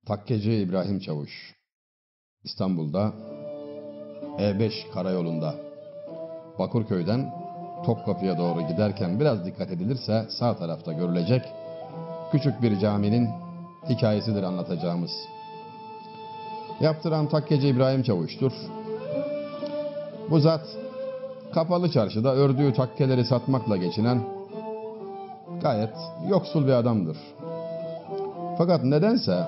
Takkeci İbrahim Çavuş, İstanbul'da E5 karayolunda Bakırköy'den Topkapı'ya doğru giderken biraz dikkat edilirse sağ tarafta görülecek küçük bir caminin hikayesidir anlatacağımız. Yaptıran Takkeci İbrahim Çavuş'tur. Bu zat kapalı çarşıda ördüğü takkeleri satmakla geçinen gayet yoksul bir adamdır. Fakat nedense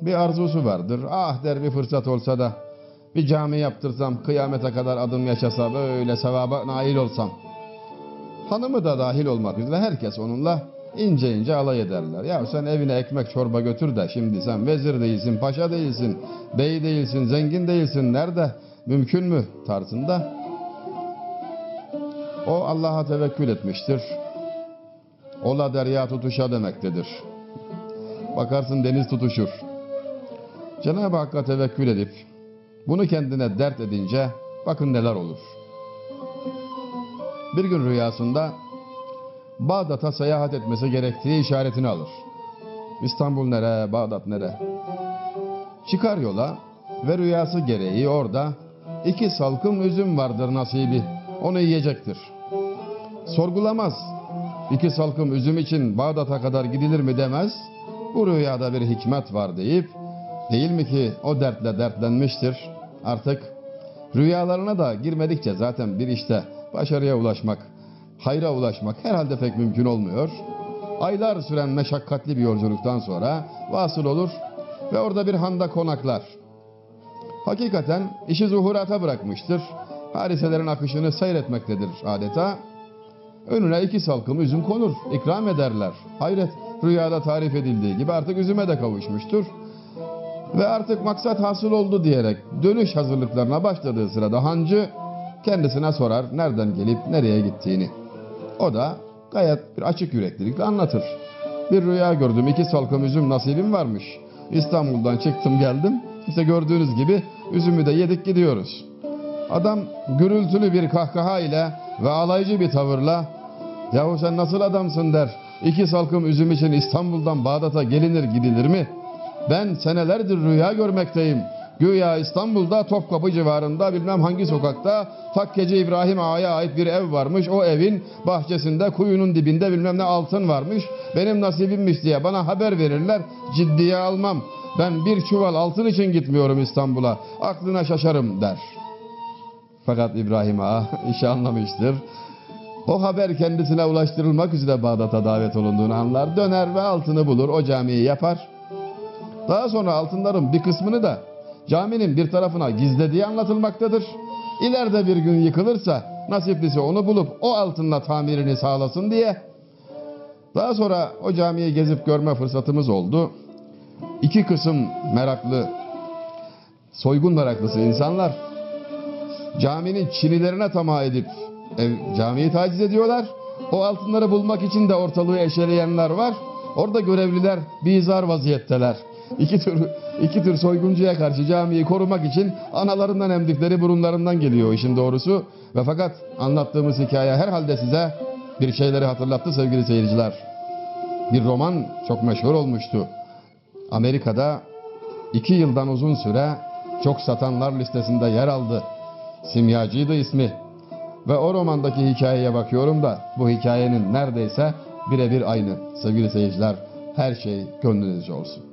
bir arzusu vardır. Ah der, bir fırsat olsa da bir cami yaptırsam, kıyamete kadar adım yaşasa, böyle sevaba nail olsam. Hanımı da dahil olmak üzere herkes onunla ince ince alay ederler. Ya sen evine ekmek çorba götür de şimdi sen vezir değilsin, paşa değilsin, bey değilsin, zengin değilsin, nerede, mümkün mü tarzında. O Allah'a tevekkül etmiştir. Ola derya tutuşa demektedir. Bakarsın deniz tutuşur. Cenab-ı Hakk'a tevekkül edip bunu kendine dert edince bakın neler olur. Bir gün rüyasında Bağdat'a seyahat etmesi gerektiği işaretini alır. İstanbul nere, Bağdat nere? Çıkar yola ve rüyası gereği orada 2 salkım üzüm vardır nasibi. Onu yiyecektir. Sorgulamaz. 2 salkım üzüm için Bağdat'a kadar gidilir mi demez. Bu rüyada bir hikmet var deyip, değil mi ki o dertle dertlenmiştir. Artık rüyalarına da girmedikçe zaten bir işte başarıya ulaşmak, hayra ulaşmak herhalde pek mümkün olmuyor. Aylar süren meşakkatli bir yolculuktan sonra vasıl olur ve orada bir handa konaklar. Hakikaten işi zuhurata bırakmıştır. Hadiselerin akışını seyretmektedir adeta. Önüne 2 salkım üzüm konur, ikram ederler. Hayret, rüyada tarif edildiği gibi artık üzüme de kavuşmuştur. Ve artık maksat hasıl oldu diyerek dönüş hazırlıklarına başladığı sırada hancı kendisine sorar nereden gelip nereye gittiğini. O da gayet bir açık yüreklilikle anlatır. Bir rüya gördüm, 2 salkım üzüm nasibim varmış. İstanbul'dan çıktım geldim. İşte gördüğünüz gibi üzümü de yedik gidiyoruz. Adam gürültülü bir kahkaha ile ve alaycı bir tavırla yahu sen nasıl adamsın der. 2 salkım üzüm için İstanbul'dan Bağdat'a gelinir gidilir mi? Ben senelerdir rüya görmekteyim. Güya İstanbul'da Topkapı civarında bilmem hangi sokakta Takkeci İbrahim Ağa'ya ait bir ev varmış. O evin bahçesinde kuyunun dibinde bilmem ne altın varmış. Benim nasibimmiş diye bana haber verirler. Ciddiye almam. Ben bir çuval altın için gitmiyorum İstanbul'a. Aklına şaşarım der. Fakat İbrahim Ağa işi anlamıştır. O haber kendisine ulaştırılmak üzere Bağdat'a davet olunduğunu anlar. Döner ve altını bulur. O camiyi yapar. Daha sonra altınların bir kısmını da caminin bir tarafına gizlediği anlatılmaktadır. İleride bir gün yıkılırsa nasiplisi onu bulup o altınla tamirini sağlasın diye. Daha sonra o camiyi gezip görme fırsatımız oldu. 2 kısım meraklı, soygun meraklısı insanlar caminin çinilerine tamah edip camiyi taciz ediyorlar. O altınları bulmak için de ortalığı eşeleyenler var. Orada görevliler bizar vaziyetteler. İki tür soyguncuya karşı camiyi korumak için analarından emdikleri burunlarından geliyor işin doğrusu. Ve fakat anlattığımız hikaye herhalde size bir şeyleri hatırlattı sevgili seyirciler. Bir roman çok meşhur olmuştu. Amerika'da 2 yıldan uzun süre çok satanlar listesinde yer aldı. Simyacıydı ismi. Ve o romandaki hikayeye bakıyorum da bu hikayenin neredeyse birebir aynı. Sevgili seyirciler, her şey gönlünüzce olsun.